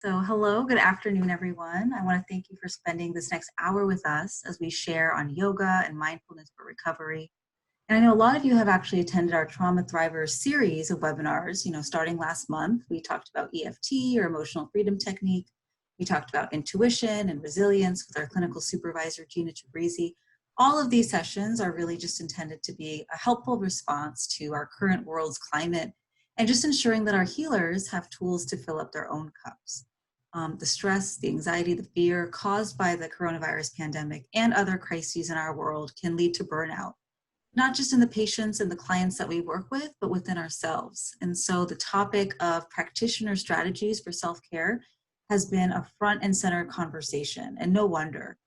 So hello, good afternoon, everyone. I want to thank you for spending this next hour with us as we share on yoga and mindfulness for recovery. And I know a lot of you have actually attended our Trauma Thrivers series of webinars, starting last month. We talked about EFT or emotional freedom technique. We talked about intuition and resilience with our clinical supervisor, Gina Tabrizi. All of these sessions are really just intended to be a helpful response to our current world's climate and just ensuring that our healers have tools to fill up their own cups. The stress, the anxiety, the fear caused by the coronavirus pandemic and other crises in our world can lead to burnout, not just in the patients and the clients that we work with, but within ourselves. And so the topic of practitioner strategies for self-care has been a front and center conversation, and no wonder,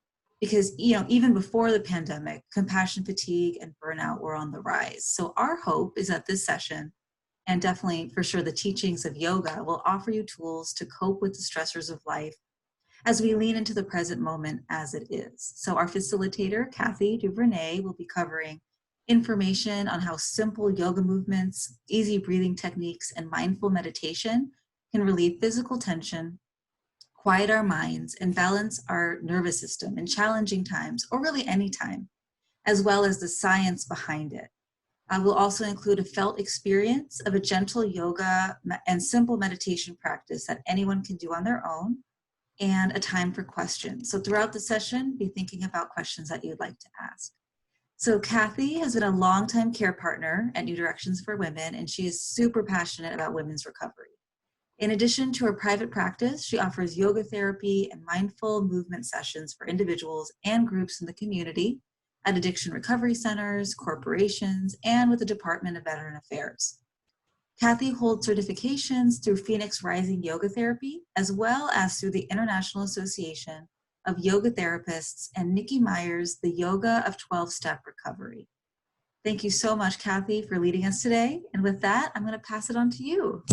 because even before the pandemic, compassion fatigue and burnout were on the rise. So our hope is that this session, and definitely for sure the teachings of yoga, will offer you tools to cope with the stressors of life as we lean into the present moment as it is. So our facilitator, Kathy Duvernay, will be covering information on how simple yoga movements, easy breathing techniques, and mindful meditation can relieve physical tension, quiet our minds, and balance our nervous system in challenging times, or really any time, as well as the science behind it. We'll also include a felt experience of a gentle yoga and simple meditation practice that anyone can do on their own, and a time for questions. So throughout the session, be thinking about questions that you'd like to ask. So Kathy has been a longtime care partner at New Directions for Women, and she is super passionate about women's recovery. In addition to her private practice, she offers yoga therapy and mindful movement sessions for individuals and groups in the community at addiction recovery centers, corporations, and with the Department of Veteran Affairs. Kathy holds certifications through Phoenix Rising Yoga Therapy, as well as through the International Association of Yoga Therapists and Nikki Meyer's The Yoga of 12-Step Recovery. Thank you so much, Kathy, for leading us today. And with that, I'm going to pass it on to you.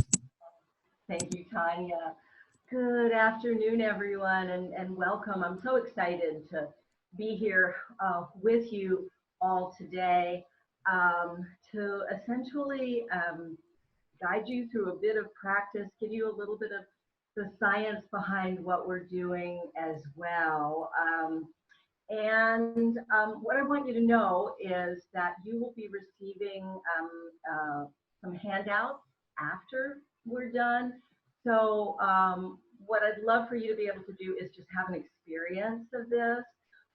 Thank you, Tanya. Good afternoon, everyone, and welcome. I'm so excited to be here with you all today to essentially guide you through a bit of practice, give you a little bit of the science behind what we're doing as well. What I want you to know is that you will be receiving some handouts after we're done. So what I'd love for you to be able to do is just have an experience of this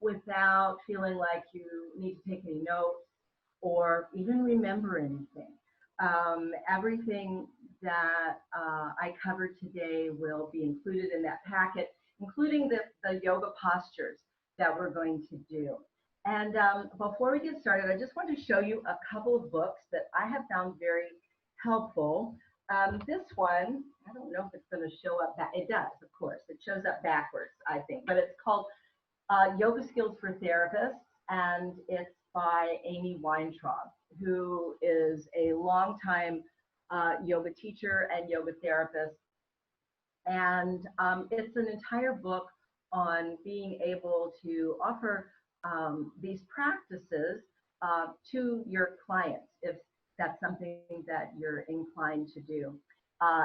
without feeling like you need to take any notes or even remember anything. Everything that I covered today will be included in that packet, including the yoga postures that we're going to do. And before we get started, I just want to show you a couple of books that I have found very helpful. This one, I don't know if it's going to show up, it does, of course, it shows up backwards, I think, but it's called Yoga Skills for Therapists, and it's by Amy Weintraub, who is a longtime yoga teacher and yoga therapist. And it's an entire book on being able to offer these practices to your clients, if that's something that you're inclined to do.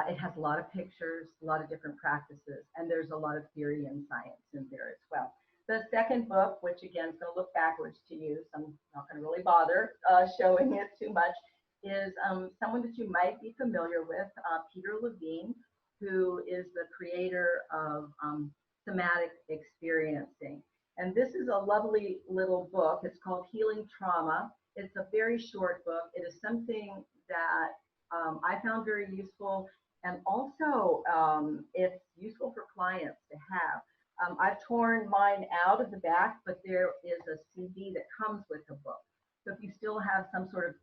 It has a lot of pictures, a lot of different practices, and there's a lot of theory and science in there as well. The second book, which again is going to look backwards to you, so I'm not going to really bother showing it too much, is someone that you might be familiar with, Peter Levine, who is the creator of somatic experiencing. And this is a lovely little book. It's called Healing Trauma. It's a very short book. It is something that I found very useful, and also it's useful for clients to have. I've torn mine out of the back, but there is a CD that comes with the book. So if you still have some sort of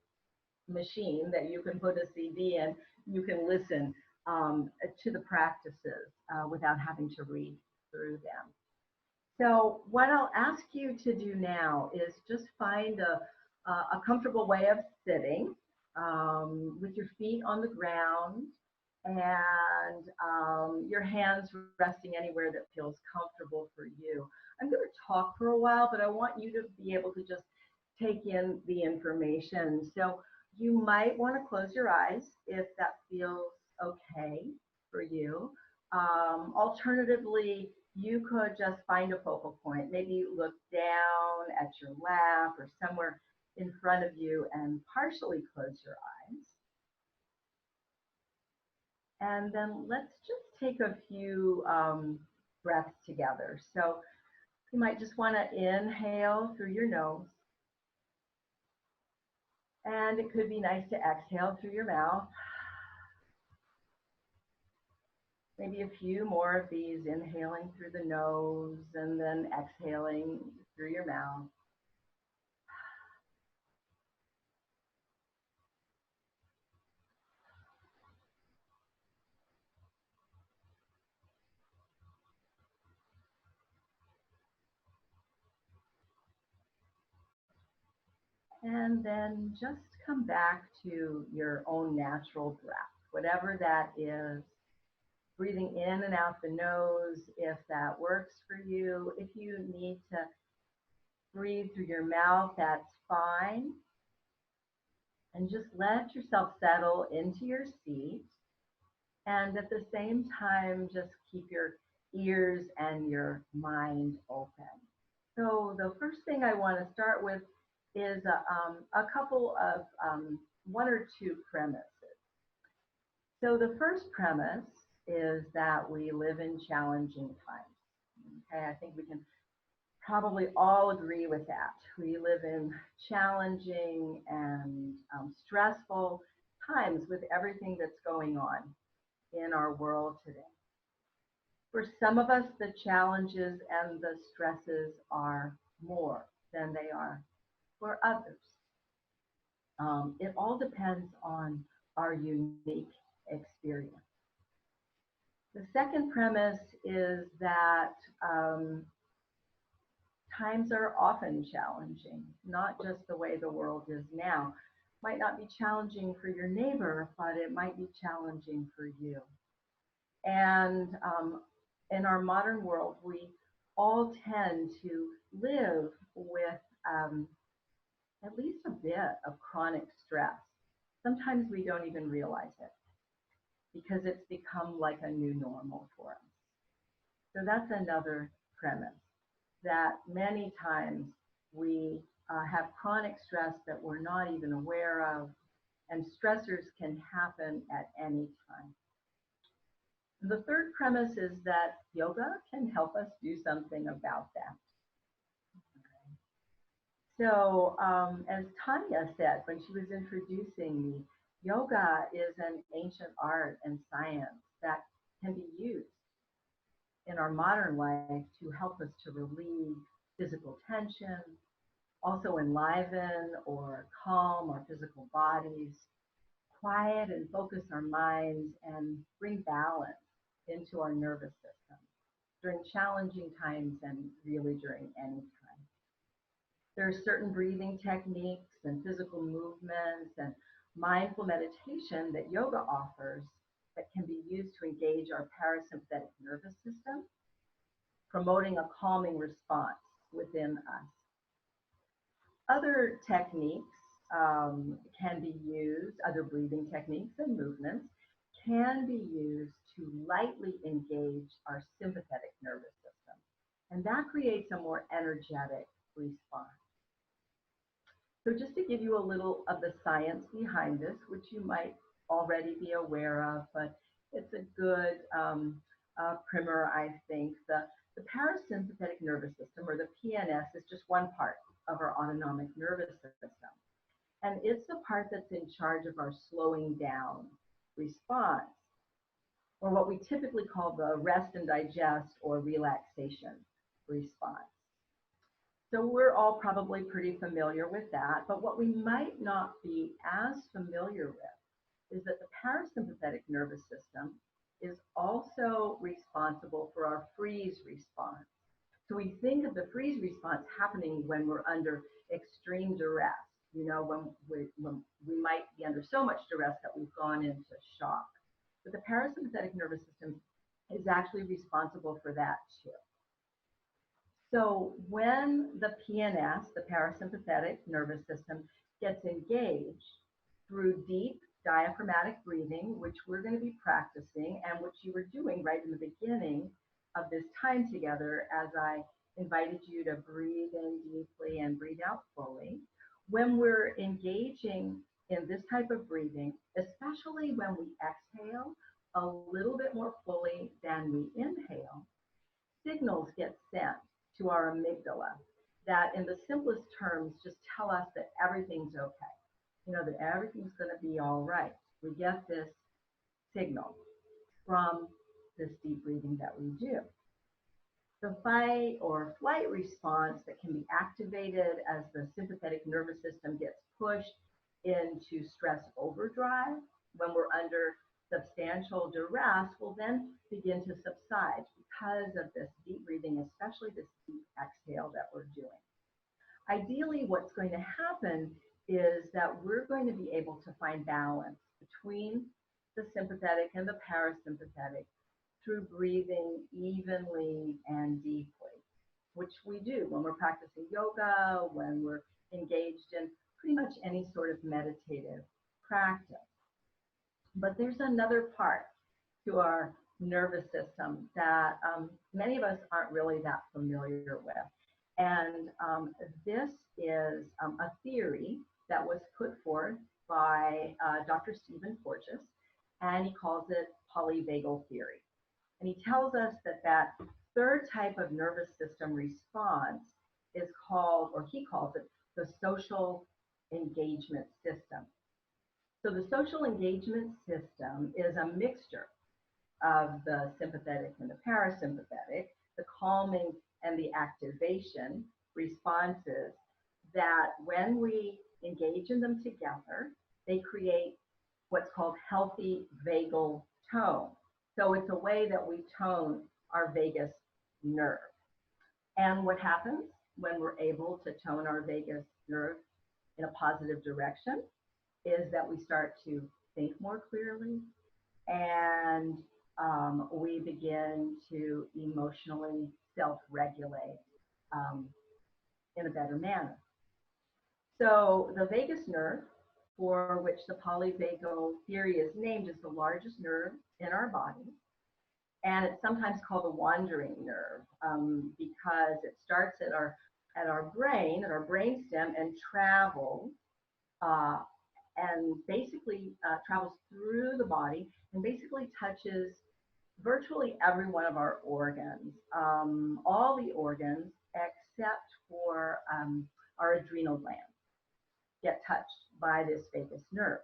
machine that you can put a CD in, you can listen to the practices without having to read through them. So what I'll ask you to do now is just find a comfortable way of sitting with your feet on the ground and your hands resting anywhere that feels comfortable for you. I'm going to talk for a while, but I want you to be able to just take in the information. So you might want to close your eyes if that feels okay for you, Alternatively, you could just find a focal point. Maybe look down at your lap or somewhere in front of you and partially close your eyes. And then let's just take a few breaths together. So you might just want to inhale through your nose. And it could be nice to exhale through your mouth. Maybe a few more of these, inhaling through the nose and then exhaling through your mouth. And then just come back to your own natural breath, whatever that is. Breathing in and out the nose, if that works for you. If you need to breathe through your mouth, that's fine. And just let yourself settle into your seat. And at the same time, just keep your ears and your mind open. So the first thing I want to start with is a couple of one or two premises. So the first premise is that we live in challenging times. Okay, I think we can probably all agree with that. We live in challenging and stressful times with everything that's going on in our world today. For some of us, the challenges and the stresses are more than they are for others. It all depends on our unique experience. The second premise is that times are often challenging, not just the way the world is now. Might not be challenging for your neighbor, but it might be challenging for you. And in our modern world, we all tend to live with at least a bit of chronic stress. Sometimes we don't even realize it because it's become like a new normal for us. So that's another premise, that many times we have chronic stress that we're not even aware of, and stressors can happen at any time. The third premise is that yoga can help us do something about that. So as Tanya said when she was introducing me, yoga is an ancient art and science that can be used in our modern life to help us to relieve physical tension, also enliven or calm our physical bodies, quiet and focus our minds, and bring balance into our nervous system during challenging times and really during any time. There are certain breathing techniques and physical movements and mindful meditation that yoga offers that can be used to engage our parasympathetic nervous system, promoting a calming response within us. Other techniques can be used, other breathing techniques and movements can be used to lightly engage our sympathetic nervous system. And that creates a more energetic response. So just to give you a little of the science behind this, which you might already be aware of, but it's a good primer, I think. The parasympathetic nervous system, or the PNS, is just one part of our autonomic nervous system. And it's the part that's in charge of our slowing down response, or what we typically call the rest and digest or relaxation response. So we're all probably pretty familiar with that, but what we might not be as familiar with is that the parasympathetic nervous system is also responsible for our freeze response. So we think of the freeze response happening when we're under extreme duress, you know, when we might be under so much duress that we've gone into shock. But the parasympathetic nervous system is actually responsible for that too. So when the PNS, the parasympathetic nervous system, gets engaged through deep diaphragmatic breathing, which we're going to be practicing and which you were doing right in the beginning of this time together as I invited you to breathe in deeply and breathe out fully. When we're engaging in this type of breathing, especially when we exhale a little bit more fully than we inhale, signals get sent to our amygdala that, in the simplest terms, just tell us that everything's okay, that everything's going to be all right. We get this signal from this deep breathing that we do. The fight or flight response that can be activated as the sympathetic nervous system gets pushed into stress overdrive when we're under substantial duress will then begin to subside because of this deep breathing, especially this deep exhale that we're doing. Ideally, what's going to happen is that we're going to be able to find balance between the sympathetic and the parasympathetic through breathing evenly and deeply, which we do when we're practicing yoga, when we're engaged in pretty much any sort of meditative practice. But there's another part to our nervous system that many of us aren't really that familiar with. And this is a theory that was put forth by Dr. Stephen Porges, and he calls it Polyvagal Theory. And he tells us that that third type of nervous system response is called, or he calls it, the social engagement system. So the social engagement system is a mixture of the sympathetic and the parasympathetic, the calming and the activation responses that when we engage in them together, they create what's called healthy vagal tone. So it's a way that we tone our vagus nerve. And what happens when we're able to tone our vagus nerve in a positive direction is that we start to think more clearly, and we begin to emotionally self-regulate in a better manner. So the vagus nerve, for which the polyvagal theory is named, is the largest nerve in our body. And it's sometimes called the wandering nerve because it starts at our brain, at our brainstem, and travels travels through the body and basically touches virtually every one of our organs, all the organs except for our adrenal glands get touched by this vagus nerve.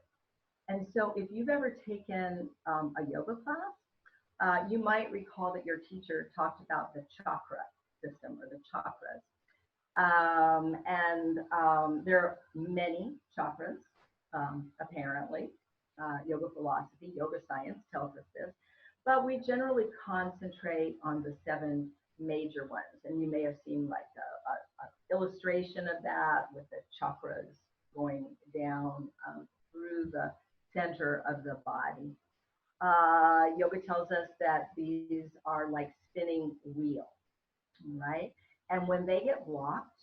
And so if you've ever taken a yoga class, you might recall that your teacher talked about the chakra system or the chakras. There are many chakras, apparently. Yoga philosophy, yoga science tells us this. But we generally concentrate on the 7 major ones. And you may have seen like a illustration of that with the chakras going down through the center of the body. Yoga tells us that these are like spinning wheels, right? And when they get blocked,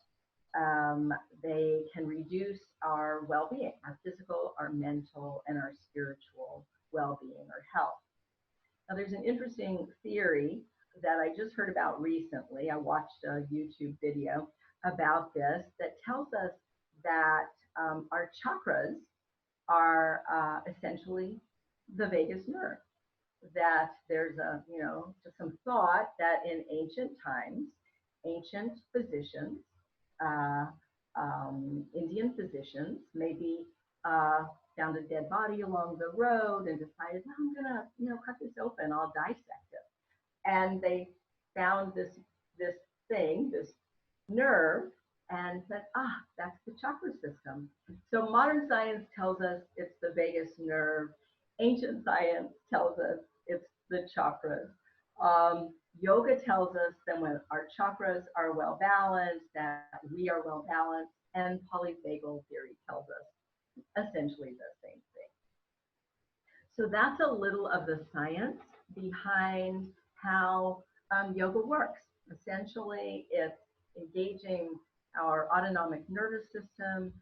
they can reduce our well-being, our physical, our mental, and our spiritual well-being or health. Now, there's an interesting theory that I just heard about recently. I watched a YouTube video about this that tells us that our chakras are essentially the vagus nerve. That there's just some thought that in ancient times, ancient physicians, Indian physicians, maybe found a dead body along the road and decided, well, I'm gonna, cut this open, I'll dissect it. And they found this thing, this nerve, and said, that's the chakra system. So modern science tells us it's the vagus nerve. Ancient science tells us it's the chakras. Yoga tells us that when our chakras are well balanced, that we are well balanced, and polyvagal theory tells us essentially the same thing. So that's a little of the science behind how yoga works. Essentially, it's engaging our autonomic nervous system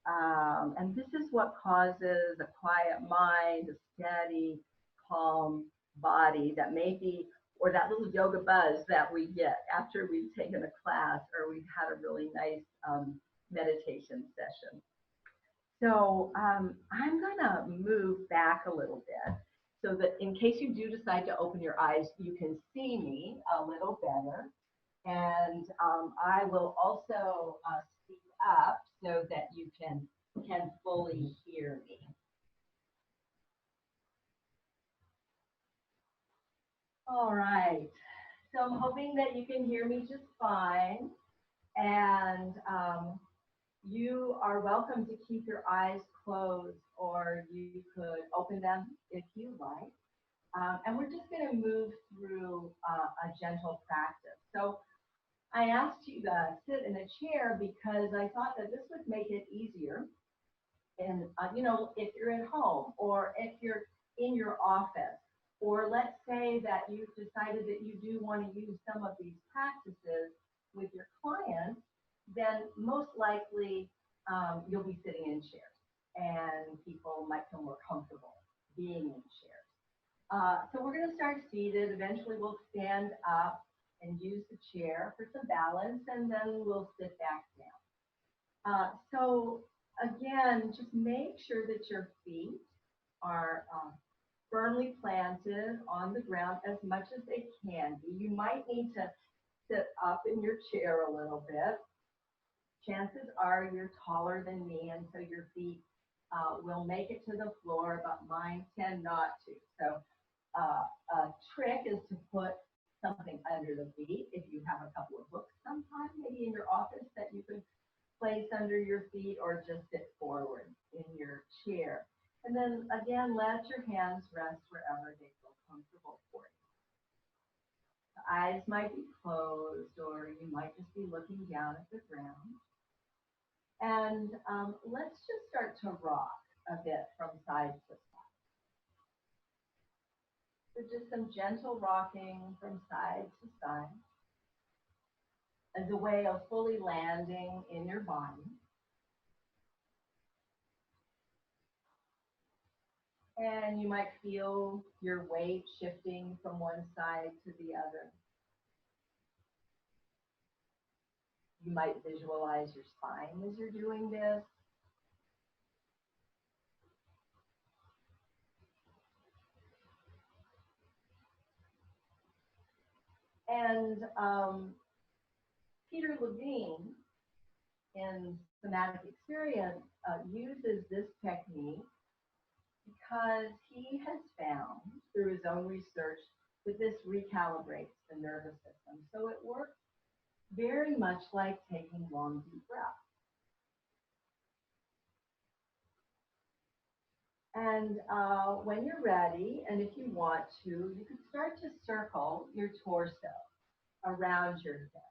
And this is what causes a quiet mind, a steady, calm body that may be, or that little yoga buzz that we get after we've taken a class or we've had a really nice meditation session. So I'm gonna move back a little bit so that in case you do decide to open your eyes, you can see me a little better. And I will also speak up so that you can fully hear me. All right, so I'm hoping that you can hear me just fine. And you are welcome to keep your eyes closed, or you could open them if you like. And we're just going to move through a gentle practice. So I asked you to sit in a chair because I thought that this would make it easier. And, you know, if you're at home or if you're in your office, or let's say that you've decided that you do want to use some of these practices with your clients, then most likely you'll be sitting in chairs and people might feel more comfortable being in chairs. So we're going to start seated. Eventually we'll stand up and use the chair for some balance, and then we'll sit back down. So again, just make sure that your feet are firmly planted on the ground as much as they can be. You might need to sit up in your chair a little bit. Chances are you're taller than me, and so your feet will make it to the floor, but mine tend not to. So a trick is to put something under the feet. If you have a couple of books sometime, maybe in your office, that you could place under your feet, or just sit forward in your chair. And then again, let your hands rest wherever they feel comfortable for you. The eyes might be closed, or you might just be looking down at the ground. And let's just start to rock a bit from side to side. So just some gentle rocking from side to side as a way of fully landing in your body. And you might feel your weight shifting from one side to the other. You might visualize your spine as you're doing this. And Peter Levine, in somatic experience, uses this technique because he has found through his own research that this recalibrates the nervous system. So it works very much like taking long, deep breaths. And when you're ready, and if you want to, you can start to circle your torso around your hip.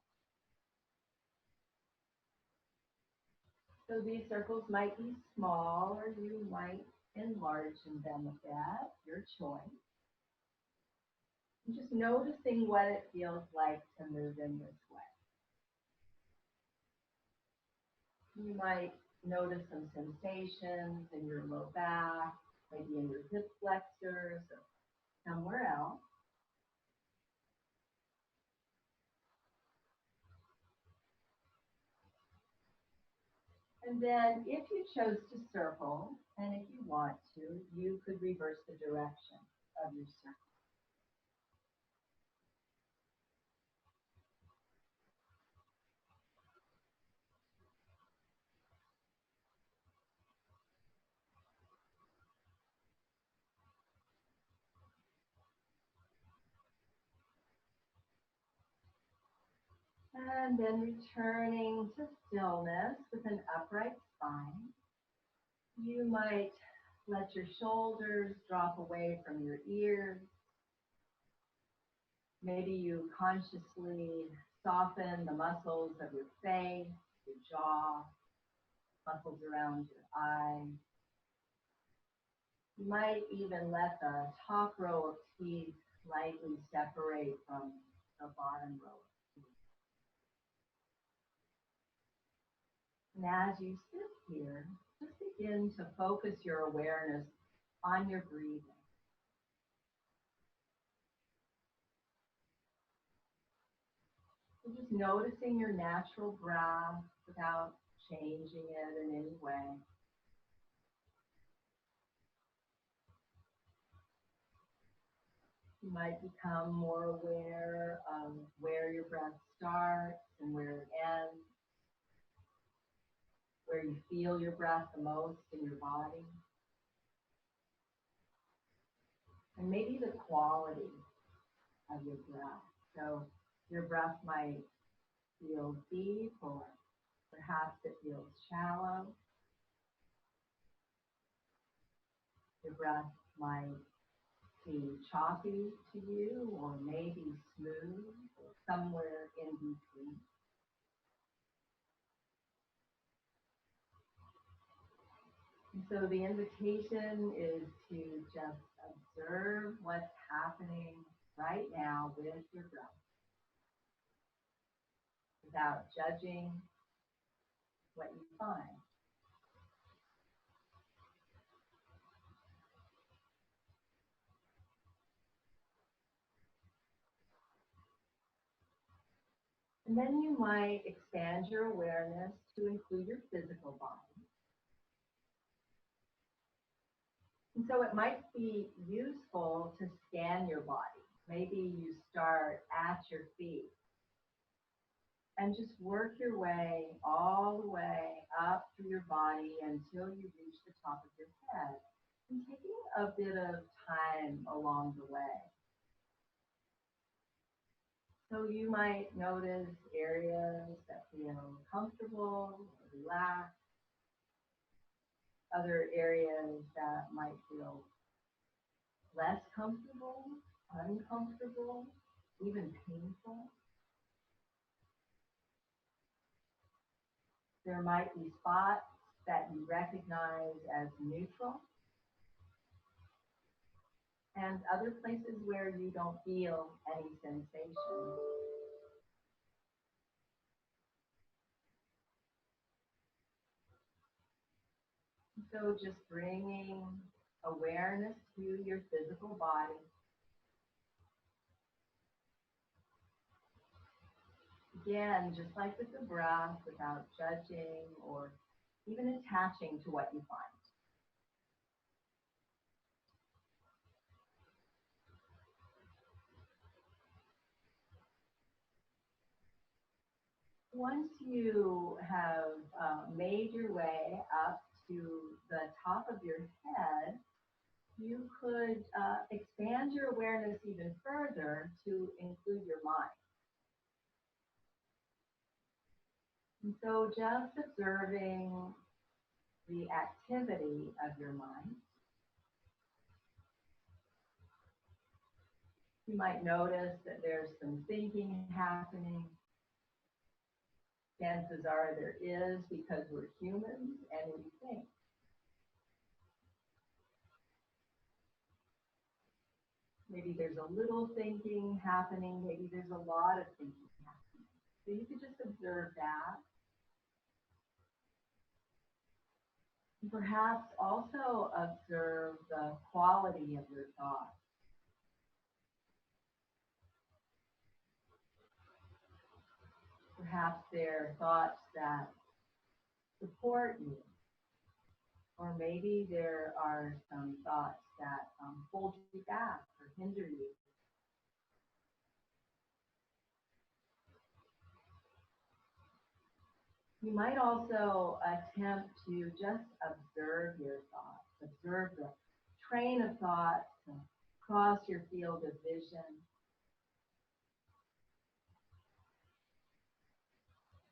So these circles might be small, or you might enlarge them a bit, your choice. And just noticing what it feels like to move in this way. You might notice some sensations in your low back, maybe in your hip flexors, or somewhere else. And then if you chose to circle, and if you want to, you could reverse the direction of your circle. And then returning to stillness with an upright spine. You might let your shoulders drop away from your ears. Maybe you consciously soften the muscles of your face, your jaw, muscles around your eyes. You might even let the top row of teeth slightly separate from the bottom row of teeth. And as you sit here, just begin to focus your awareness on your breathing. So just noticing your natural breath without changing it in any way. You might become more aware of where your breath starts and where it ends, where you feel your breath the most in your body, and maybe the quality of your breath. So your breath might feel deep, or perhaps it feels shallow. Your breath might seem choppy to you, or maybe smooth, or somewhere in between. And so the invitation is to just observe what's happening right now with your breath without judging what you find. And then you might expand your awareness to include your physical body. And so it might be useful to scan your body. Maybe you start at your feet and just work your way all the way up through your body until you reach the top of your head, and taking a bit of time along the way. So you might notice areas that feel comfortable or relaxed, other areas that might feel less comfortable, uncomfortable, even painful. There might be spots that you recognize as neutral, and other places where you don't feel any sensation. So just bringing awareness to your physical body. Again, just like with the breath, without judging or even attaching to what you find. Once you have made your way up to the top of your head, you could expand your awareness even further to include your mind. And so just observing the activity of your mind. You might notice that there's some thinking happening. Chances are there is, because we're humans and we think. Maybe there's a little thinking happening, maybe there's a lot of thinking happening. So you could just observe that. And perhaps also observe the quality of your thoughts. Perhaps they're thoughts that support you. Or maybe there are some thoughts that hold you back or hinder you. You might also attempt to just observe your thoughts, observe the train of thoughts across your field of vision.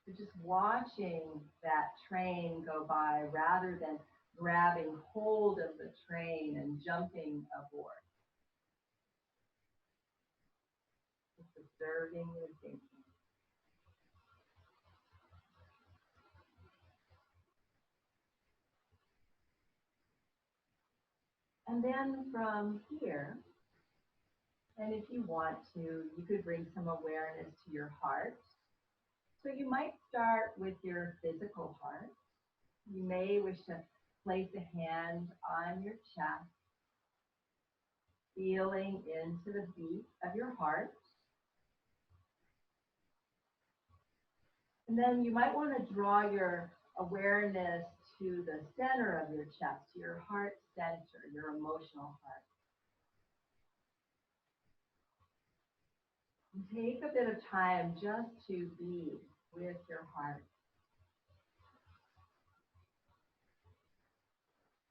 So just watching that train go by rather than grabbing hold of the train and jumping aboard. Just observing your thinking. And then from here, and if you want to, you could bring some awareness to your heart. So you might start with your physical heart. You may wish to place a hand on your chest, feeling into the beat of your heart. And then you might want to draw your awareness to the center of your chest, to your heart center, your emotional heart. And take a bit of time just to be with your heart.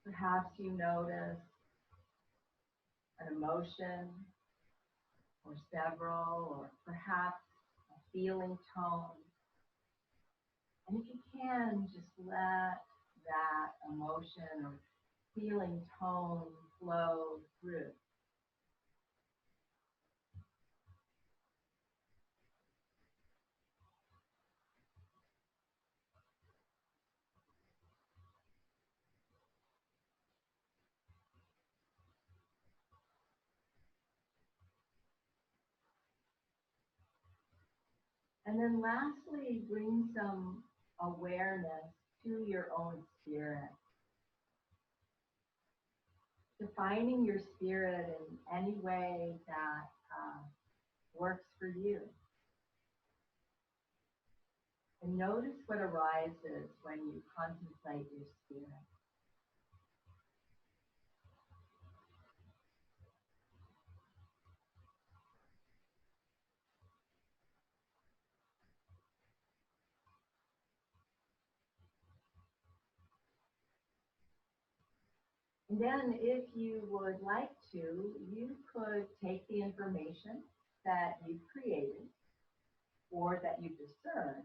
Perhaps you notice an emotion or several, or perhaps a feeling tone. And if you can, just let that emotion or feeling tone flow through. And then lastly, bring some awareness to your own spirit. Defining your spirit in any way that works for you. And notice what arises when you contemplate your spirit. And then if you would like to, you could take the information that you've created or that you discern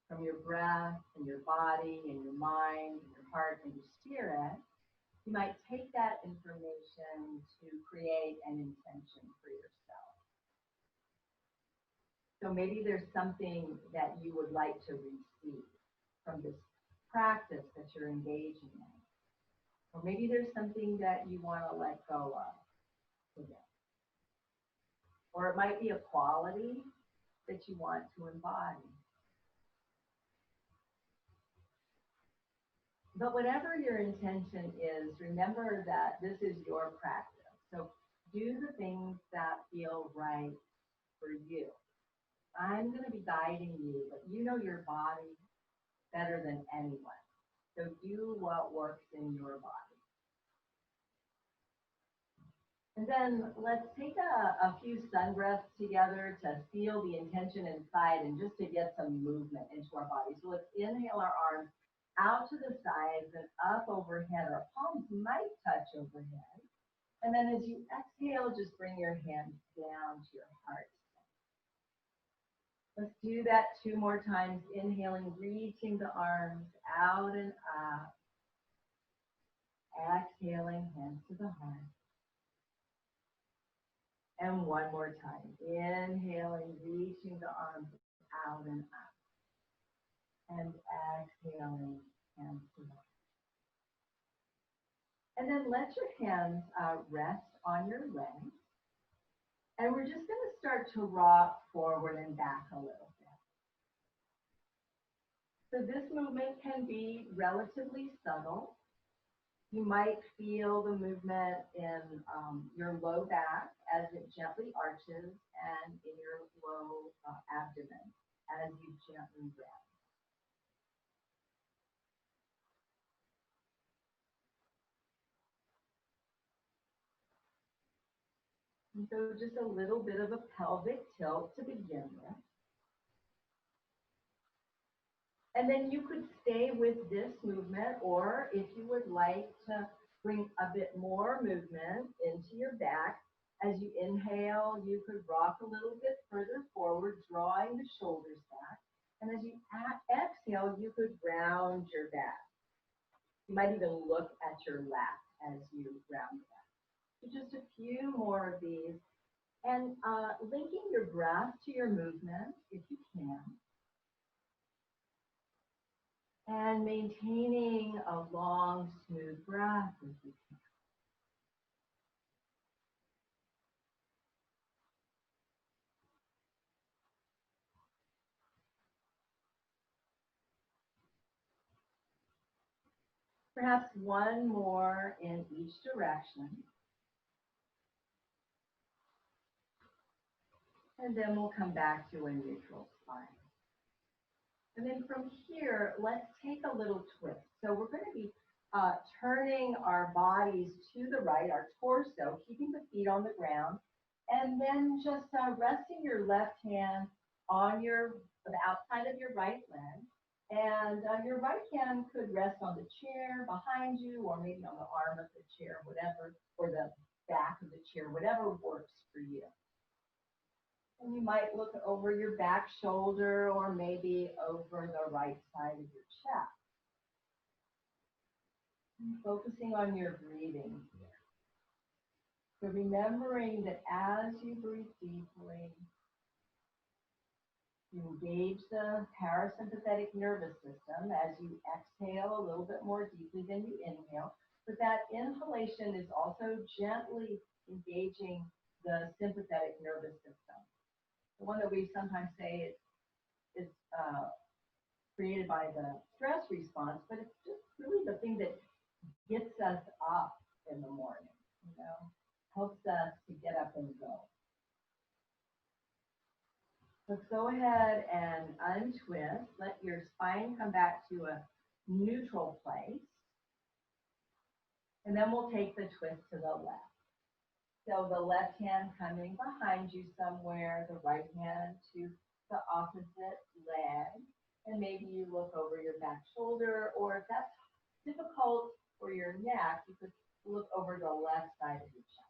from your breath and your body and your mind and your heart and your spirit. You might take that information to create an intention for yourself. So maybe there's something that you would like to receive from this practice that you're engaging in. Or maybe there's something that you want to let go of today. Or it might be a quality that you want to embody. But whatever your intention is, remember that this is your practice. So do the things that feel right for you. I'm going to be guiding you, but you know your body better than anyone. So do what works in your body. And then let's take a few sun breaths together to feel the intention inside and just to get some movement into our body. So let's inhale our arms out to the sides and up overhead. Our palms might touch overhead. And then as you exhale, just bring your hands down to your heart. Let's do that 2 more times. Inhaling, reaching the arms out and up. Exhaling, hands to the heart. And 1 more time. Inhaling, reaching the arms out and up. And exhaling, hands to the heart. And then let your hands rest on your legs. And we're just going to start to rock forward and back a little bit. So this movement can be relatively subtle. You might feel the movement in your low back as it gently arches and in your low abdomen as you gently rest. And so just a little bit of a pelvic tilt to begin with. And then you could stay with this movement, or if you would like to bring a bit more movement into your back, as you inhale, you could rock a little bit further forward, drawing the shoulders back. And as you exhale, you could round your back. You might even look at your lap as you round back. So just a few more of these. And linking your breath to your movement, if you can. And maintaining a long, smooth breath if you can. Perhaps one more in each direction. And then we'll come back to a neutral spine. And then from here, let's take a little twist. So we're going to be turning our bodies to the right, our torso, keeping the feet on the ground, and then just resting your left hand on the outside of your right leg. And your right hand could rest on the chair behind you, or maybe on the arm of the chair, whatever, or the back of the chair, whatever works for you. And you might look over your back shoulder or maybe over the right side of your chest. And focusing on your breathing here. So remembering that as you breathe deeply, you engage the parasympathetic nervous system as you exhale a little bit more deeply than you inhale. But that inhalation is also gently engaging the sympathetic nervous system. The one that we sometimes say is created by the stress response, but it's just really the thing that gets us up in the morning, helps us to get up and go. Let's go ahead and untwist. Let your spine come back to a neutral place. And then we'll take the twist to the left. So the left hand coming behind you somewhere, the right hand to the opposite leg. And maybe you look over your back shoulder, or if that's difficult for your neck, you could look over the left side of your chest.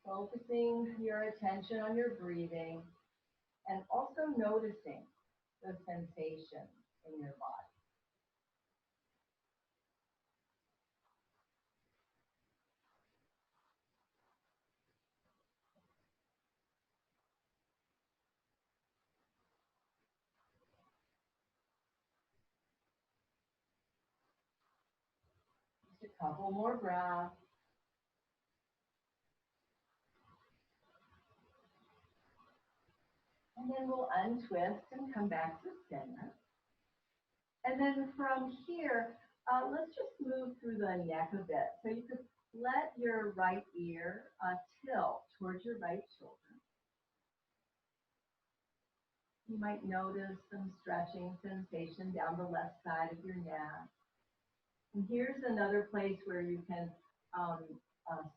Focusing your attention on your breathing and also noticing the sensation in your body. Just a couple more breaths. And then we'll untwist and come back to center. And then from here, let's just move through the neck a bit. So you could let your right ear tilt towards your right shoulder. You might notice some stretching sensation down the left side of your neck. And here's another place where you can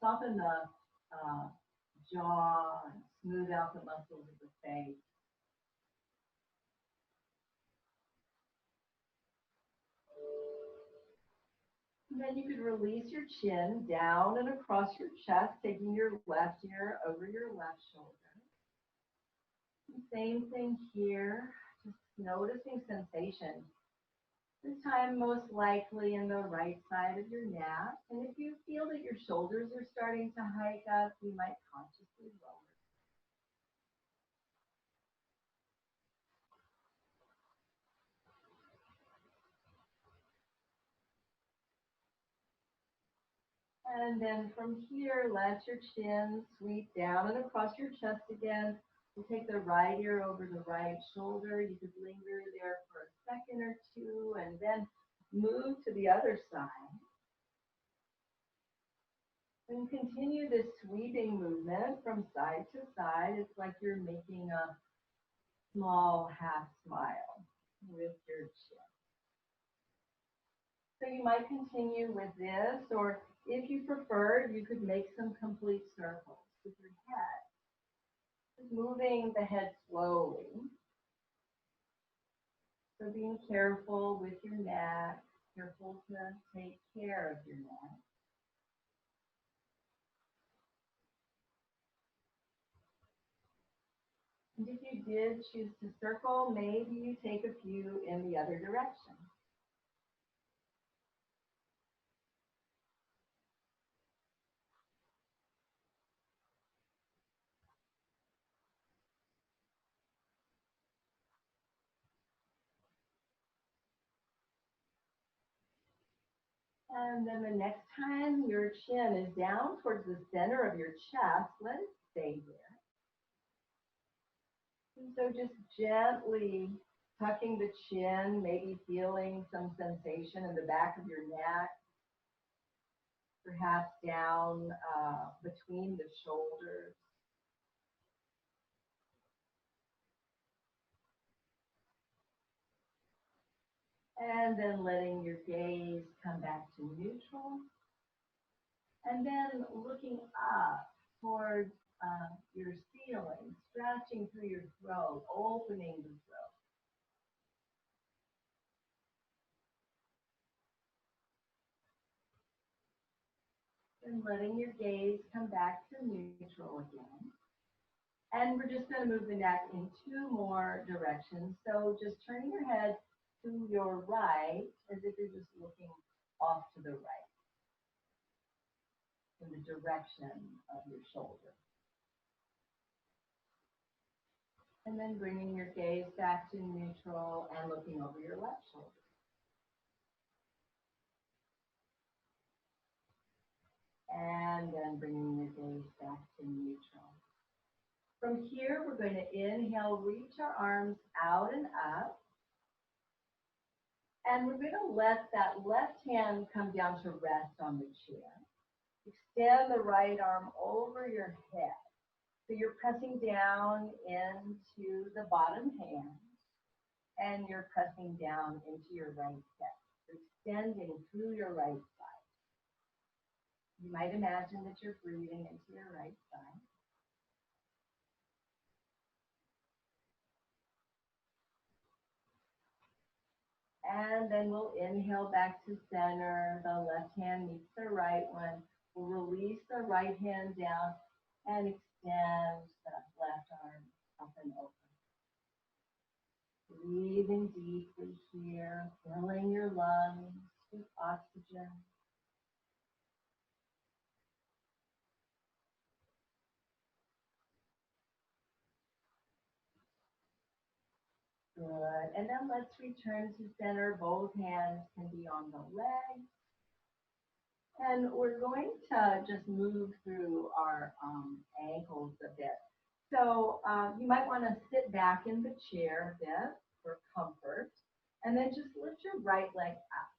soften the jaw and smooth out the muscles of the face. And then you could release your chin down and across your chest, taking your left ear over your left shoulder. And same thing here, just noticing sensation. This time most likely in the right side of your neck. And if you feel that your shoulders are starting to hike up, you might consciously lower. And then from here, let your chin sweep down and across your chest again. We'll take the right ear over the right shoulder. You could linger there for a second or two and then move to the other side. And continue this sweeping movement from side to side. It's like you're making a small half smile with your chin. So you might continue with this, or if you prefer, you could make some complete circles with your head. Just moving the head slowly. So being careful with your neck, careful to take care of your neck. And if you did choose to circle, maybe you take a few in the other direction. And then the next time your chin is down towards the center of your chest, let it stay there. And so just gently tucking the chin, maybe feeling some sensation in the back of your neck, perhaps down between the shoulders. And then letting your gaze come back to neutral. And then looking up towards your ceiling, stretching through your throat, opening the throat. And letting your gaze come back to neutral again. And we're just going to move the neck in two more directions. So just turning your head to your right as if you're just looking off to the right in the direction of your shoulder. And then bringing your gaze back to neutral and looking over your left shoulder. And then bringing your gaze back to neutral. From here, we're going to inhale, reach our arms out and up. And we're going to let that left hand come down to rest on the chair. Extend the right arm over your head. So you're pressing down into the bottom hand. And you're pressing down into your right hip. Extending through your right side. You might imagine that you're breathing into your right side. And then we'll inhale back to center. The left hand meets the right one. We'll release the right hand down and extend that left arm up and open. Breathing deeply here, filling your lungs with oxygen. Good. And then let's return to center. Both hands can be on the legs. And we're going to just move through our ankles a bit. So you might want to sit back in the chair a bit for comfort. And then just lift your right leg up.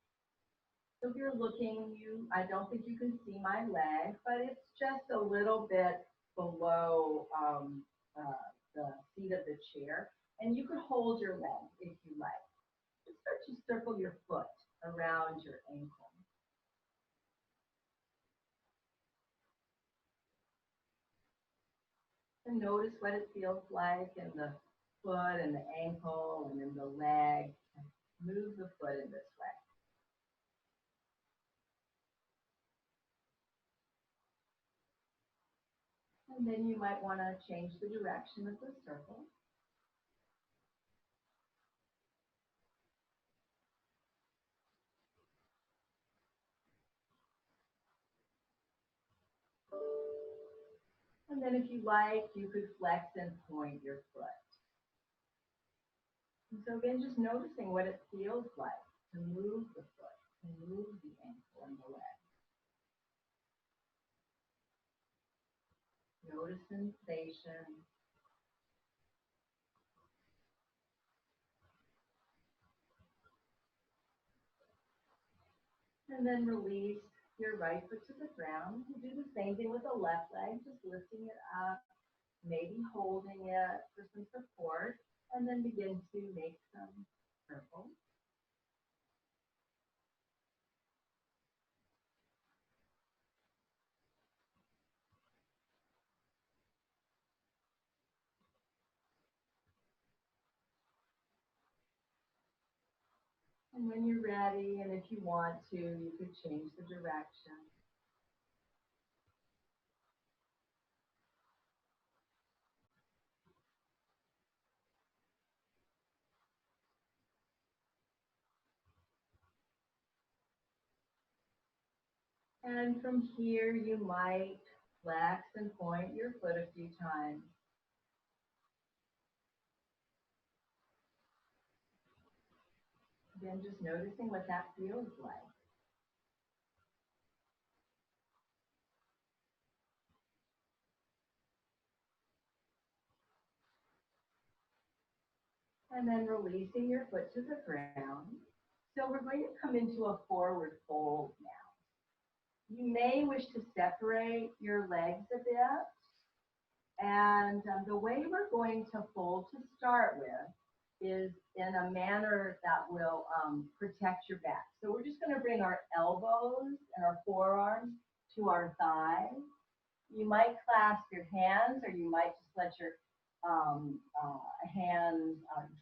So if you're looking, I don't think you can see my leg, but it's just a little bit below the seat of the chair. And you could hold your leg if you like. Just start to circle your foot around your ankle. And notice what it feels like in the foot and the ankle and in the leg. Move the foot in this way. And then you might want to change the direction of the circle. And then if you like, you could flex and point your foot. And so again, just noticing what it feels like to move the foot, to move the ankle and the leg. Notice sensation. And then release your right foot to the ground. You do the same thing with the left leg, just lifting it up, maybe holding it for some support, and then begin to make some circles. And when you're ready, and if you want to, you could change the direction. And from here, you might flex and point your foot a few times. Again, just noticing what that feels like. And then releasing your foot to the ground. So we're going to come into a forward fold now. You may wish to separate your legs a bit. And the way we're going to fold to start with is in a manner that will protect your back. So we're just going to bring our elbows and our forearms to our thighs. You might clasp your hands, or you might just let your hands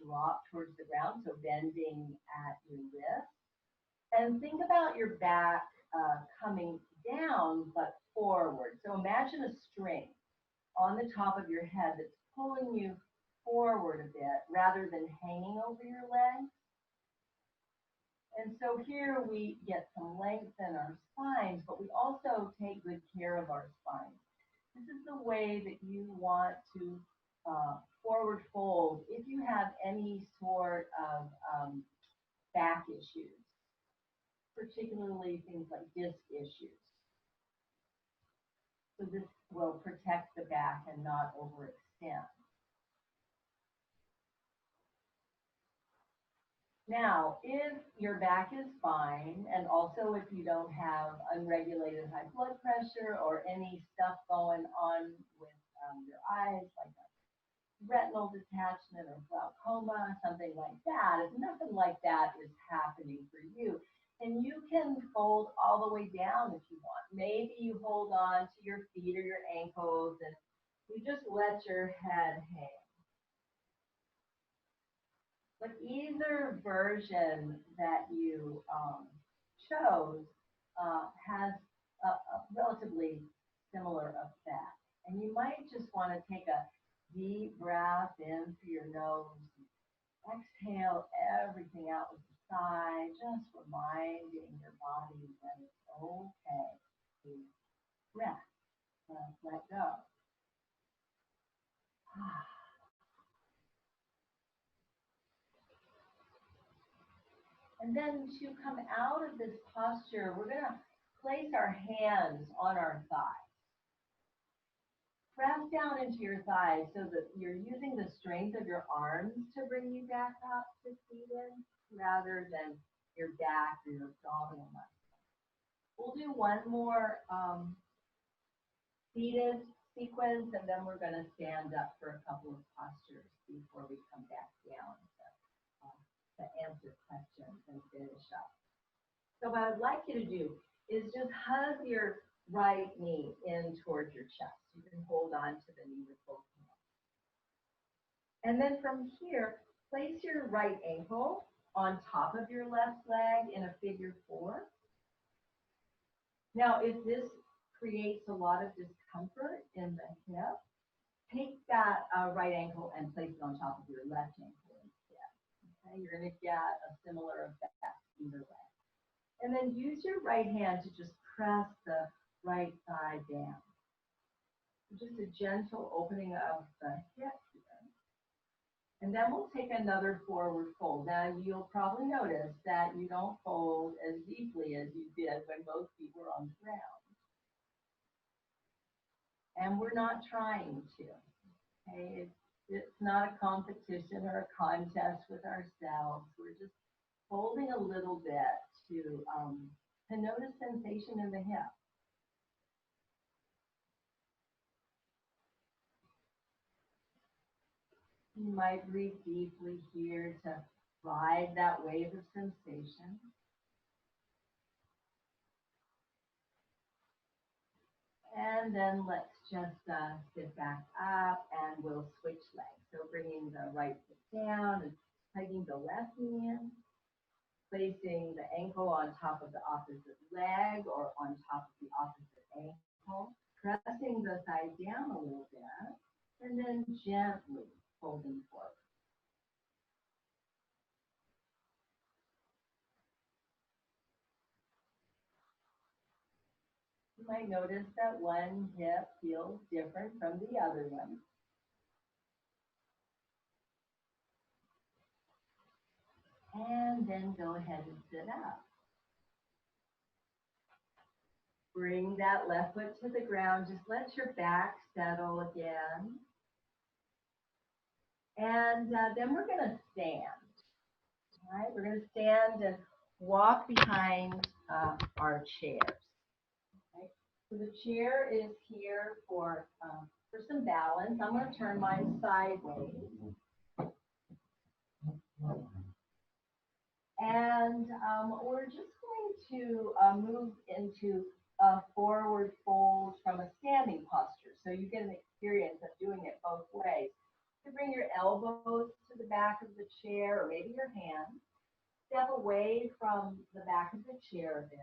drop towards the ground, so bending at your wrist. And think about your back coming down but forward. So imagine a string on the top of your head that's pulling you forward a bit rather than hanging over your legs. And so here we get some length in our spines, but we also take good care of our spines. This is the way that you want to forward fold if you have any sort of back issues, particularly things like disc issues. So this will protect the back and not overextend. Now, if your back is fine, and also if you don't have unregulated high blood pressure or any stuff going on with your eyes, like a retinal detachment or glaucoma, something like that, if nothing like that is happening for you, and you can fold all the way down if you want. Maybe you hold on to your feet or your ankles and you just let your head hang. But either version that you chose has a relatively similar effect. And you might just want to take a deep breath in through your nose. Exhale everything out with the sigh, just reminding your body that it's okay to rest, let go. And then to come out of this posture, we're going to place our hands on our thighs. Press down into your thighs so that you're using the strength of your arms to bring you back up to seated rather than your back or your abdominal muscles. We'll do one more seated sequence, and then we're going to stand up for a couple of postures before we come back down to answer questions and finish up. So what I'd like you to do is just hug your right knee in towards your chest. You can hold on to the knee with both hands. And then from here, place your right ankle on top of your left leg in a figure 4. Now, if this creates a lot of discomfort in the hip, take that right ankle and place it on top of your left ankle instead. Okay, you're going to get a similar effect either way. And then use your right hand to just press the right thigh down. Just a gentle opening of the hip here. And then we'll take another forward fold. Now you'll probably notice that you don't fold as deeply as you did when both feet were on the ground. And we're not trying to. Okay? It's not a competition or a contest with ourselves. We're just folding a little bit to notice sensation in the hip. You might breathe deeply here to ride that wave of sensation. And then let's just sit back up and we'll switch legs. So bringing the right foot down and hugging the left knee in. Placing the ankle on top of the opposite leg or on top of the opposite ankle. Pressing the thigh down a little bit. And then gently folding forward. You might notice that one hip feels different from the other one. And then go ahead and sit up. Bring that left foot to the ground. Just let your back settle again. And then we're going to stand. All right, we're going to stand and walk behind our chairs. Okay? So the chair is here for some balance. I'm going to turn mine sideways. And we're just going to move into a forward fold from a standing posture. So you get an experience of doing it both ways. You bring your elbows to the back of the chair or maybe your hands. Step away from the back of the chair a bit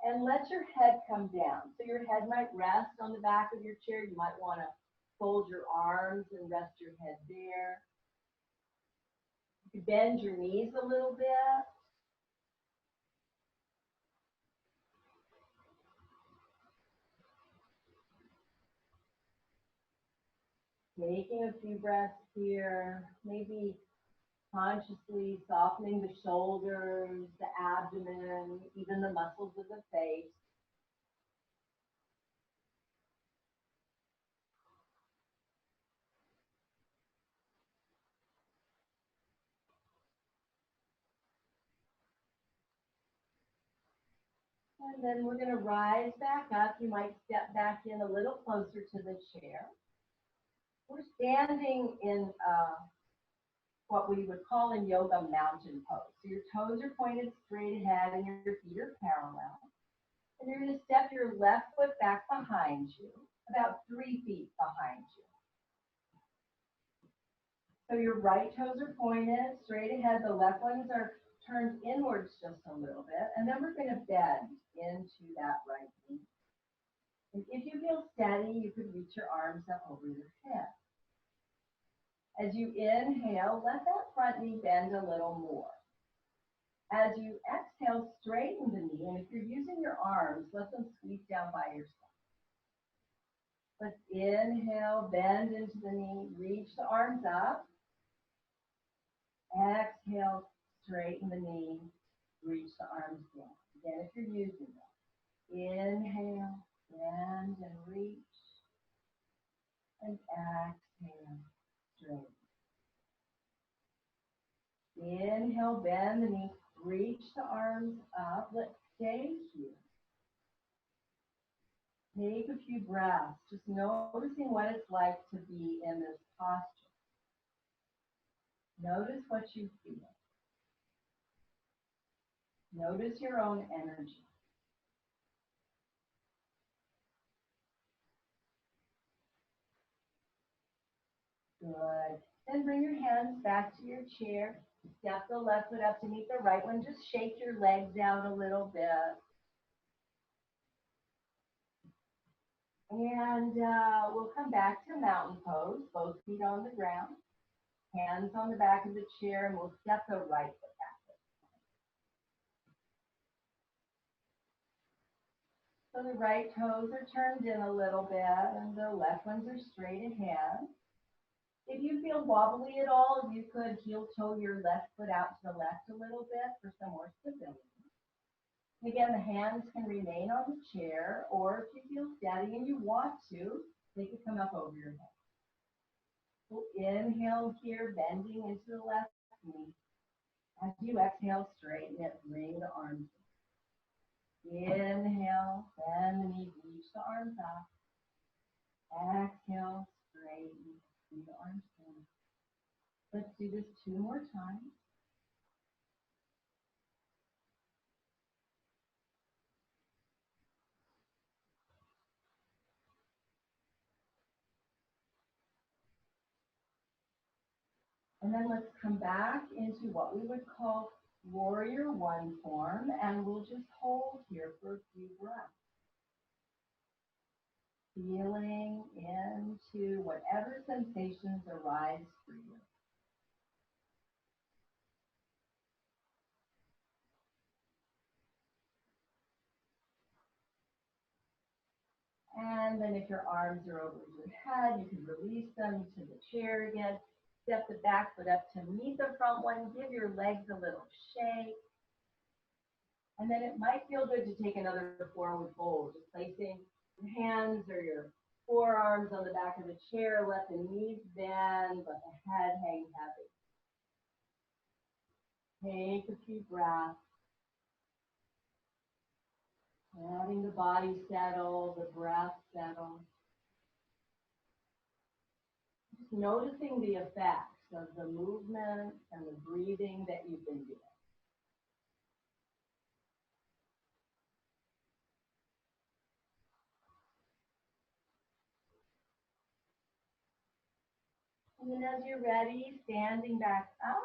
and let your head come down. So your head might rest on the back of your chair. You might want to fold your arms and rest your head there. You can bend your knees a little bit. Taking a few breaths here, maybe consciously softening the shoulders, the abdomen, even the muscles of the face. And then we're going to rise back up. You might step back in a little closer to the chair. We're standing in what we would call in yoga mountain pose. So your toes are pointed straight ahead and your feet are parallel. And you're going to step your left foot back behind you, about 3 feet behind you. So your right toes are pointed straight ahead. The left ones are turned inwards just a little bit. And then we're going to bend into that right knee. And if you feel steady, you could reach your arms up over your head. As you inhale, let that front knee bend a little more. As you exhale, straighten the knee, and if you're using your arms, let them squeeze down by your side. Let's inhale, bend into the knee, reach the arms up. Exhale, straighten the knee, reach the arms down. Again, if you're using them. Inhale, bend and reach, and exhale, straighten. Inhale, bend the knee, reach the arms up. Let's stay here. Take a few breaths, just noticing what it's like to be in this posture. Notice what you feel. Notice your own energy. Good. Then bring your hands back to your chair. Step the left foot up to meet the right one. Just shake your legs out a little bit. And we'll come back to mountain pose, both feet on the ground, hands on the back of the chair, and we'll step the right foot back. So the right toes are turned in a little bit, and the left ones are straight ahead. If you feel wobbly at all, you could heel toe your left foot out to the left a little bit for some more stability. Again, the hands can remain on the chair, or if you feel steady and you want to, they could come up over your head. We'll inhale here, bending into the left knee. As you exhale, straighten it, bring the arms in. Inhale, bend the knee, reach the arms up. Exhale, straighten, bring the arms in. Let's do this 2 more times. And then let's come back into what we would call warrior one form, and we'll just hold here for a few breaths. Feeling into whatever sensations arise for you. And then if your arms are over your head, you can release them to the chair again. Step the back foot up to meet the front one. Give your legs a little shake. And then it might feel good to take another forward fold, just placing your hands or your forearms on the back of the chair, let the knees bend, let the head hang heavy. Take a few breaths. Letting the body settle, the breath settle. Just noticing the effects of the movement and the breathing that you've been doing. And then as you're ready, standing back up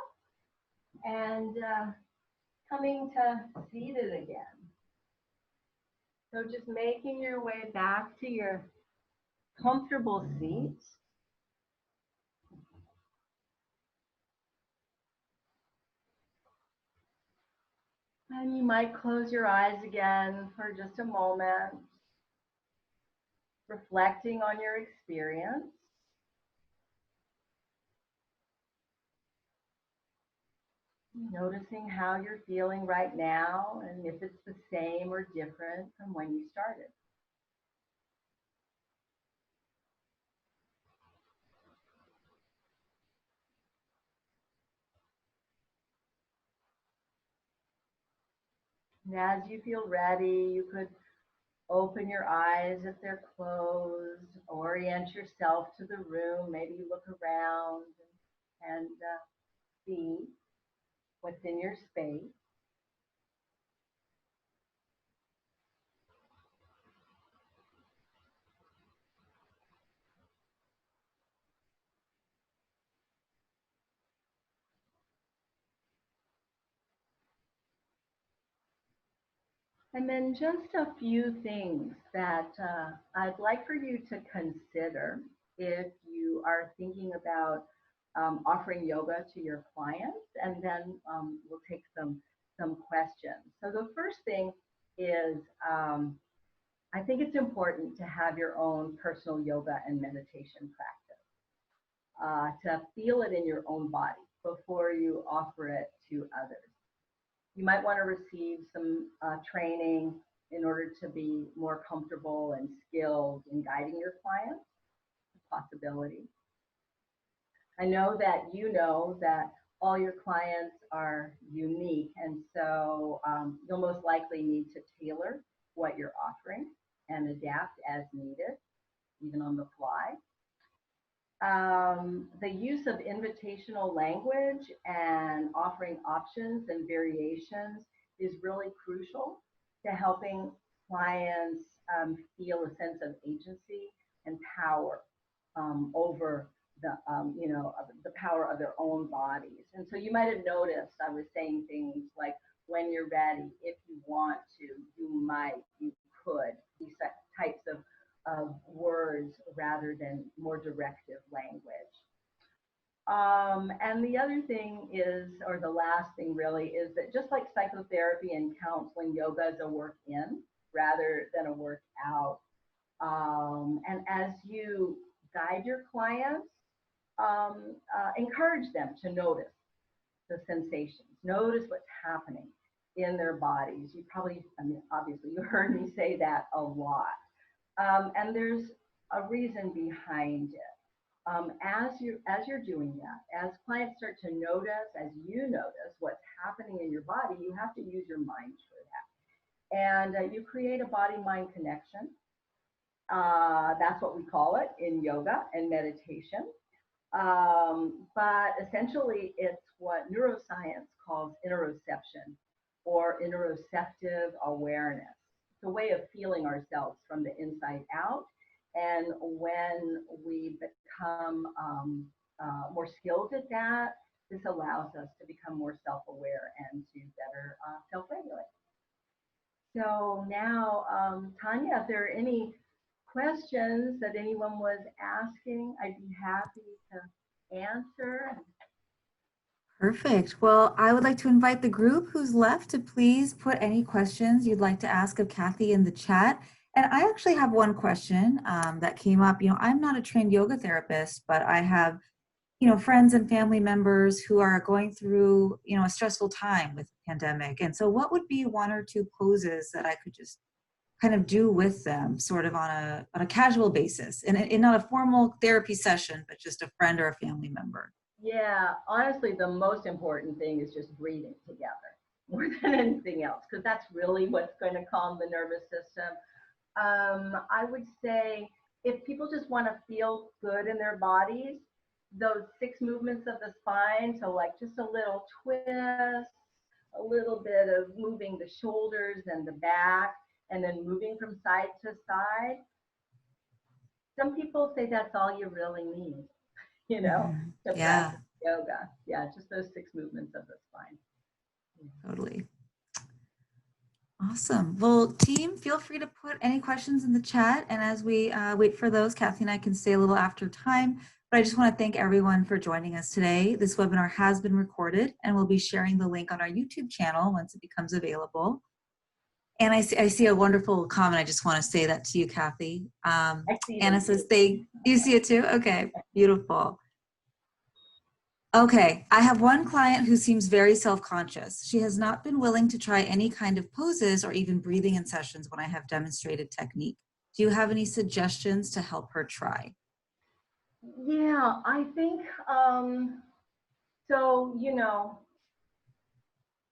and coming to seated again. So just making your way back to your comfortable seat. And you might close your eyes again for just a moment, reflecting on your experience. Noticing how you're feeling right now and if it's the same or different from when you started. And as you feel ready, you could open your eyes if they're closed, orient yourself to the room, maybe look around and see what's in your space. And then just a few things that I'd like for you to consider if you are thinking about offering yoga to your clients, and then we'll take some questions. So the first thing is I think it's important to have your own personal yoga and meditation practice, to feel it in your own body before you offer it to others. You might want to receive some training in order to be more comfortable and skilled in guiding your clients, a possibility. I know that all your clients are unique, and so you'll most likely need to tailor what you're offering and adapt as needed, even on the fly. The use of invitational language and offering options and variations is really crucial to helping clients feel a sense of agency and power over the power of their own bodies. And so you might have noticed I was saying things like, when you're ready, if you want to, you might, you could, these types of words rather than more directive language. And the other thing is, or the last thing really, is that just like psychotherapy and counseling, yoga is a work in rather than a work out. And as you guide your clients, encourage them to notice the sensations, notice what's happening in their bodies. You probably, obviously you heard me say that a lot. And there's a reason behind it. As you're doing that, as clients start to notice, as you notice what's happening in your body, you have to use your mind for that. And you create a body-mind connection. That's what we call it in yoga and meditation. But essentially, it's what neuroscience calls interoception, or interoceptive awareness. It's a way of feeling ourselves from the inside out. And when we become more skilled at that, this allows us to become more self-aware and to better self-regulate. So now, Tanya, if there are any questions that anyone was asking, I'd be happy to answer. Perfect. Well, I would like to invite the group who's left to please put any questions you'd like to ask of Kathy in the chat. And I actually have one question that came up. I'm not a trained yoga therapist, but I have, friends and family members who are going through, a stressful time with the pandemic. And so what would be one or two poses that I could just kind of do with them sort of on a casual basis and in not a formal therapy session, but just a friend or a family member? Yeah, honestly, the most important thing is just breathing together more than anything else, because that's really what's going to calm the nervous system. I would say if people just want to feel good in their bodies, those 6 movements of the spine, so like just a little twist, a little bit of moving the shoulders and the back, and then moving from side to side. Some people say that's all you really need, you know, Mhm. to Yeah, practice yoga. Yeah, just those 6 movements of the spine. totally. Awesome. Well, team, feel free to put any questions in the chat. And as we wait for those, Kathy and I can stay a little after time. But I just want to thank everyone for joining us today. This webinar has been recorded, and we'll be sharing the link on our YouTube channel once it becomes available. And I see a wonderful comment. I just want to say that to you, Kathy. I see Anna them says, too. you see it too? Okay, beautiful. Okay, I have one client who seems very self-conscious. She has not been willing to try any kind of poses or even breathing in sessions when I have demonstrated technique. Do you have any suggestions to help her try? Yeah, I think so, you know,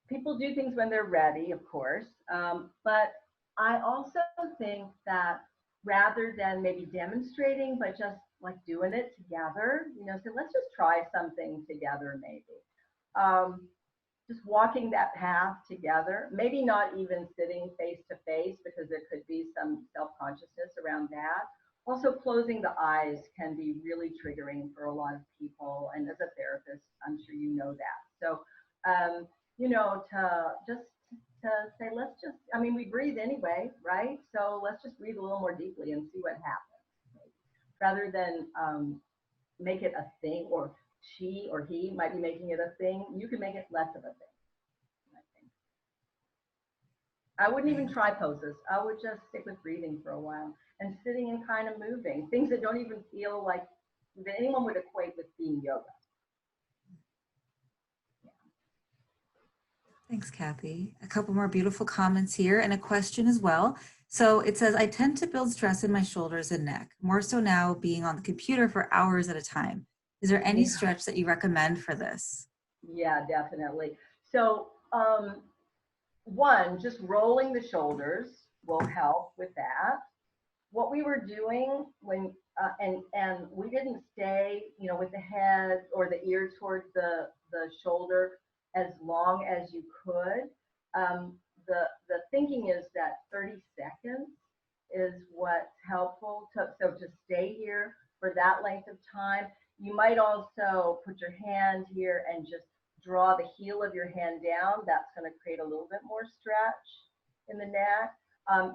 people do things when they're ready, of course. But I also think that rather than maybe demonstrating, but just like doing it together, you know, so let's just try something together, maybe. Um, just walking that path together, maybe not even sitting face to face because there could be some self-consciousness around that. Also, closing the eyes can be really triggering for a lot of people. And as a therapist, I'm sure you know that. So, you know, to say, let's just, I mean, we breathe anyway, right? So let's just breathe a little more deeply and see what happens. Rather than make it a thing, or she or he might be making it a thing, you can make it less of a thing. I think. I wouldn't even try poses. I would just stick with breathing for a while and sitting and kind of moving, things that don't even feel like that anyone would equate with being yoga. Thanks, Kathy. A couple more beautiful comments here and a question as well. So it says, I tend to build stress in my shoulders and neck, more so now being on the computer for hours at a time. Is there any Yeah, stretch that you recommend for this? yeah, definitely. So one, just rolling the shoulders will help with that. What we were doing when and we didn't stay, you know, with the head or the ear towards the shoulder as long as you could. The thinking is that 30 seconds is what's helpful to stay here for that length of time. You might also put your hand here and just draw the heel of your hand down. That's going to create a little bit more stretch in the neck.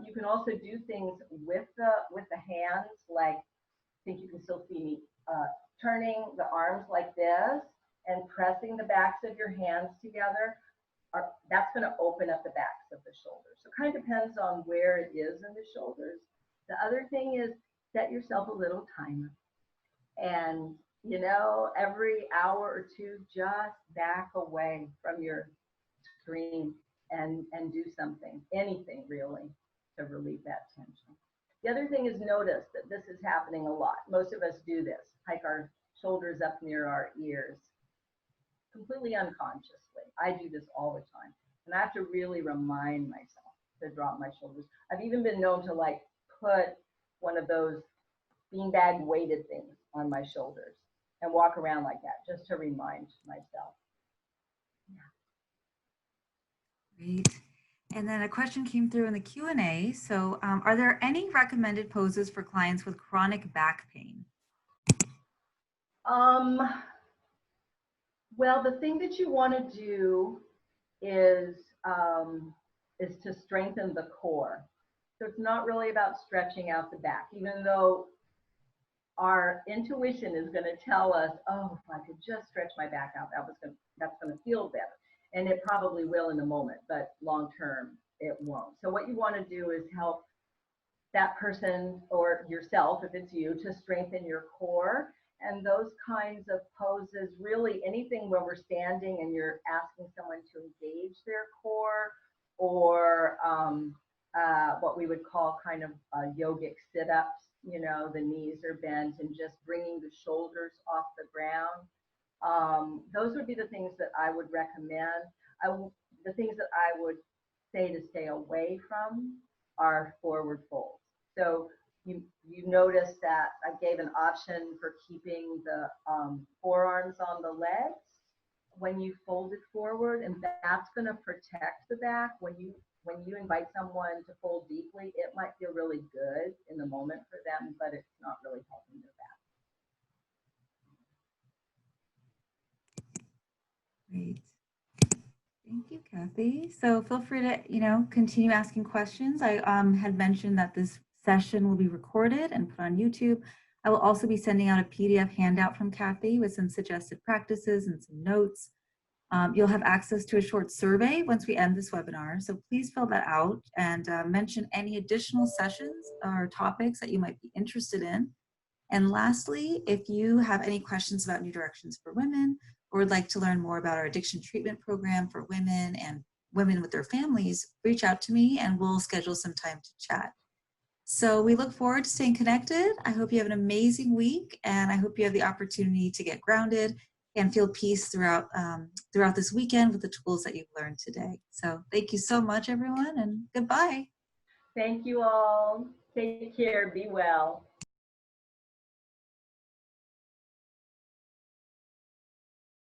You can also do things with the hands, like I think you can still see me turning the arms like this and pressing the backs of your hands together. That's going to open up the backs of the shoulders. So it kind of depends on where it is in the shoulders. The other thing is set yourself a little timer, and you know, every hour or two, just back away from your screen and do something, anything really, to relieve that tension. The other thing is notice that this is happening a lot. Most of us do this, hike our shoulders up near our ears, completely unconsciously. I do this all the time. And I have to really remind myself to drop my shoulders. I've even been known to like put one of those beanbag weighted things on my shoulders and walk around like that just to remind myself. Great. And then a question came through in the Q&A. So are there any recommended poses for clients with chronic back pain? Well, the thing that you want to do is to strengthen the core. So it's not really about stretching out the back, even though our intuition is going to tell us, oh, if I could just stretch my back out, that's going to feel better. And it probably will in a moment, but long term, it won't. So what you want to do is help that person or yourself, if it's you, to strengthen your core. And those kinds of poses, really anything where we're standing and you're asking someone to engage their core, or what we would call kind of yogic sit-ups. You know, the knees are bent and just bringing the shoulders off the ground. Those would be the things that I would recommend. The things that I would say to stay away from are forward folds. So you notice that I gave an option for keeping the forearms on the legs when you fold it forward, and that's going to protect the back. When you invite someone to fold deeply, it might feel really good in the moment for them, but it's not really helping their back. Great. Thank you, Kathy. So feel free to, continue asking questions. I had mentioned that this session will be recorded and put on YouTube. I will also be sending out a PDF handout from Kathy with some suggested practices and some notes. You'll have access to a short survey once we end this webinar. So please fill that out and mention any additional sessions or topics that you might be interested in. And lastly, if you have any questions about New Directions for Women or would like to learn more about our addiction treatment program for women and women with their families, reach out to me and we'll schedule some time to chat. So we look forward to staying connected. I hope you have an amazing week, and I hope you have the opportunity to get grounded and feel peace throughout this weekend with the tools that you've learned today. So thank you so much, everyone, and goodbye. Thank you all. Take care. Be well.